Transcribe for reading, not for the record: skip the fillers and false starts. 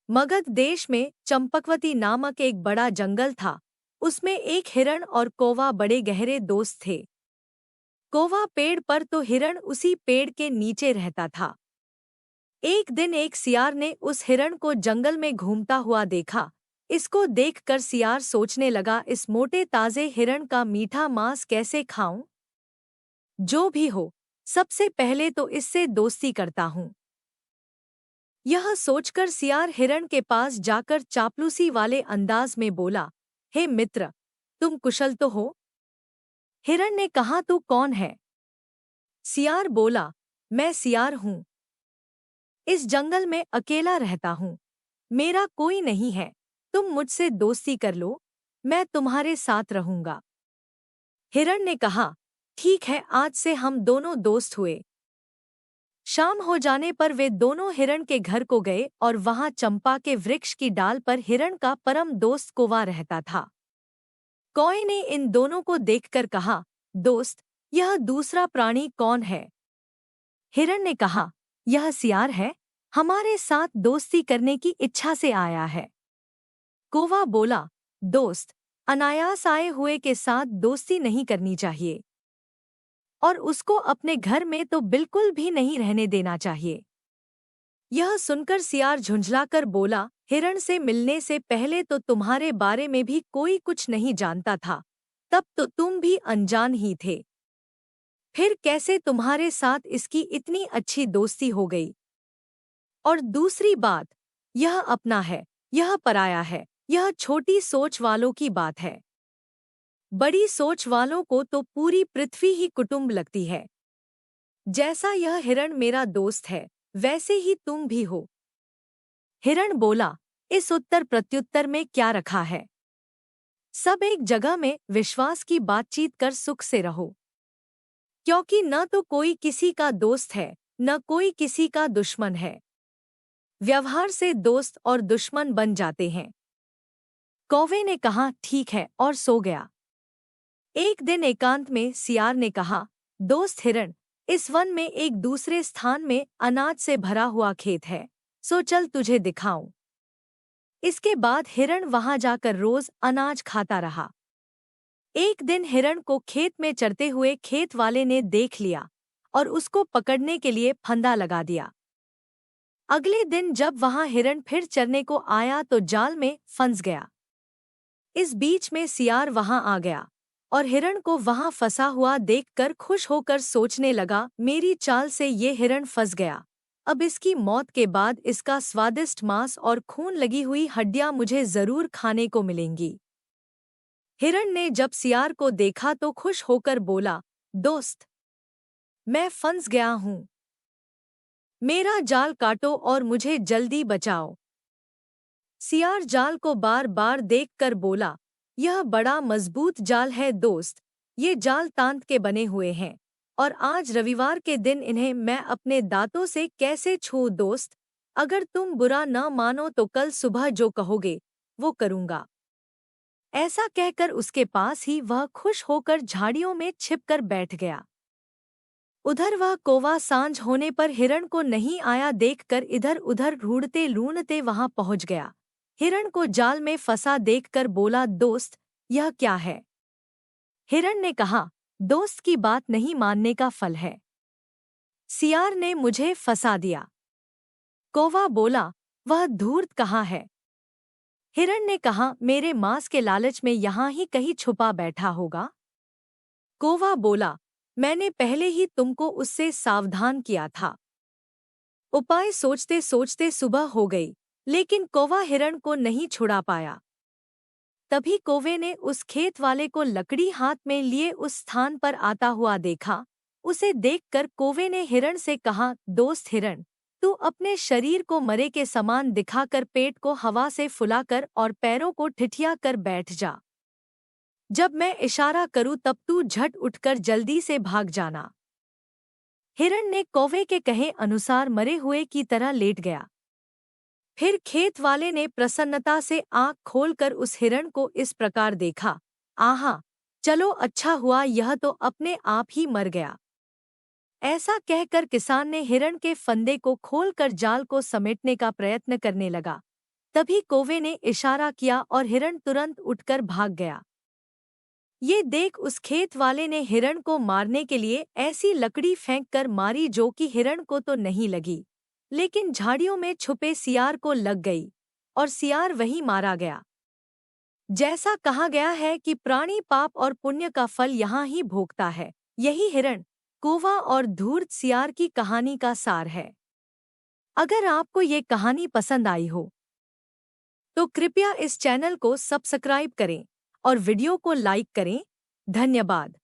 मगध देश में चंपकवती नामक एक बड़ा जंगल था। उसमें एक हिरण और कौवा बड़े गहरे दोस्त थे। कौवा पेड़ पर तो हिरण उसी पेड़ के नीचे रहता था। एक दिन एक सियार ने उस हिरण को जंगल में घूमता हुआ देखा। इसको देखकर सियार सोचने लगा, इस मोटे ताजे हिरण का मीठा मांस कैसे खाऊं? जो भी हो, सबसे पहले तो इससे दोस्ती करता हूं। यह सोचकर सियार हिरण के पास जाकर चापलूसी वाले अंदाज में बोला, हे मित्र, तुम कुशल तो हो? हिरण ने कहा, तू कौन है? सियार बोला, मैं सियार हूं। इस जंगल में अकेला रहता हूं। मेरा कोई नहीं है। तुम मुझसे दोस्ती कर लो, मैं तुम्हारे साथ रहूंगा। हिरण ने कहा, ठीक है, आज से हम दोनों दोस्त हुए। शाम हो जाने पर वे दोनों हिरण के घर को गए और वहां चंपा के वृक्ष की डाल पर हिरण का परम दोस्त कौवा रहता था। कौवे ने इन दोनों को देखकर कहा, दोस्त, यह दूसरा प्राणी कौन है? हिरण ने कहा, यह सियार है, हमारे साथ दोस्ती करने की इच्छा से आया है। कौवा बोला, दोस्त, अनायास आए हुए के साथ दोस्ती नहीं करनी चाहिए और उसको अपने घर में तो बिल्कुल भी नहीं रहने देना चाहिए। यह सुनकर सियार झुंझलाकर बोला, हिरण से मिलने से पहले तो तुम्हारे बारे में भी कोई कुछ नहीं जानता था, तब तो तुम भी अनजान ही थे। फिर कैसे तुम्हारे साथ इसकी इतनी अच्छी दोस्ती हो गई? और दूसरी बात, यह अपना है, यह पराया है, यह छोटी सोच वालों की बात है। बड़ी सोच वालों को तो पूरी पृथ्वी ही कुटुंब लगती है। जैसा यह हिरण मेरा दोस्त है, वैसे ही तुम भी हो। हिरण बोला, इस उत्तर प्रत्युत्तर में क्या रखा है? सब एक जगह में विश्वास की बातचीत कर सुख से रहो, क्योंकि न तो कोई किसी का दोस्त है, न कोई किसी का दुश्मन है। व्यवहार से दोस्त और दुश्मन बन जाते हैं। कौवे ने कहा, ठीक है, और सो गया। एक दिन एकांत में सियार ने कहा, दोस्त हिरण, इस वन में एक दूसरे स्थान में अनाज से भरा हुआ खेत है, सो चल तुझे दिखाऊं। इसके बाद हिरण वहां जाकर रोज अनाज खाता रहा। एक दिन हिरण को खेत में चरते हुए खेत वाले ने देख लिया और उसको पकड़ने के लिए फंदा लगा दिया। अगले दिन जब वहां हिरण फिर चरने को आया तो जाल में फंस गया। इस बीच में सियार वहां आ गया और हिरण को वहां फंसा हुआ देखकर खुश होकर सोचने लगा, मेरी चाल से ये हिरण फंस गया। अब इसकी मौत के बाद इसका स्वादिष्ट मांस और खून लगी हुई हड्डियां मुझे जरूर खाने को मिलेंगी। हिरण ने जब सियार को देखा तो खुश होकर बोला, दोस्त, मैं फंस गया हूं। मेरा जाल काटो और मुझे जल्दी बचाओ। सियार जाल को बार बार देखकर बोला, यह बड़ा मजबूत जाल है दोस्त, ये जाल तांत के बने हुए हैं और आज रविवार के दिन इन्हें मैं अपने दांतों से कैसे छूऊं दोस्त? अगर तुम बुरा न मानो तो कल सुबह जो कहोगे वो करूंगा। ऐसा कहकर उसके पास ही वह खुश होकर झाड़ियों में छिपकर बैठ गया। उधर वह कौवा सांझ होने पर हिरण को नहीं आया देखकर इधर उधर ढूंढते ढूंढते वहां पहुंच गया। हिरण को जाल में फंसा देखकर बोला, दोस्त, यह क्या है? हिरण ने कहा, दोस्त की बात नहीं मानने का फल है। सियार ने मुझे फंसा दिया। कौवा बोला, वह धूर्त कहाँ है? हिरण ने कहा, मेरे मांस के लालच में यहाँ ही कहीं छुपा बैठा होगा। कौवा बोला, मैंने पहले ही तुमको उससे सावधान किया था। उपाय सोचते सोचते सुबह हो गई, लेकिन कौवा हिरण को नहीं छुड़ा पाया। तभी कौवे ने उस खेत वाले को लकड़ी हाथ में लिए उस स्थान पर आता हुआ देखा। उसे देखकर कौवे ने हिरण से कहा, दोस्त हिरण, तू अपने शरीर को मरे के समान दिखाकर पेट को हवा से फुलाकर और पैरों को ठिठिया कर बैठ जा। जब मैं इशारा करूं तब तू झट उठकर जल्दी से भाग जाना। हिरण ने कौवे के कहे अनुसार मरे हुए की तरह लेट गया। फिर खेत वाले ने प्रसन्नता से आंख खोलकर उस हिरण को इस प्रकार देखा, आहा, चलो अच्छा हुआ, यह तो अपने आप ही मर गया। ऐसा कहकर किसान ने हिरण के फंदे को खोलकर जाल को समेटने का प्रयत्न करने लगा, तभी कौवे ने इशारा किया और हिरण तुरंत उठकर भाग गया। ये देख उस खेत वाले ने हिरण को मारने के लिए ऐसी लकड़ी फेंक कर मारी जो कि हिरण को तो नहीं लगी, लेकिन झाड़ियों में छुपे सियार को लग गई और सियार वहीं मारा गया। जैसा कहा गया है कि प्राणी पाप और पुण्य का फल यहाँ ही भोगता है। यही हिरण, कौवा और धूर्त सियार की कहानी का सार है। अगर आपको ये कहानी पसंद आई हो तो कृपया इस चैनल को सब्सक्राइब करें और वीडियो को लाइक करें। धन्यवाद।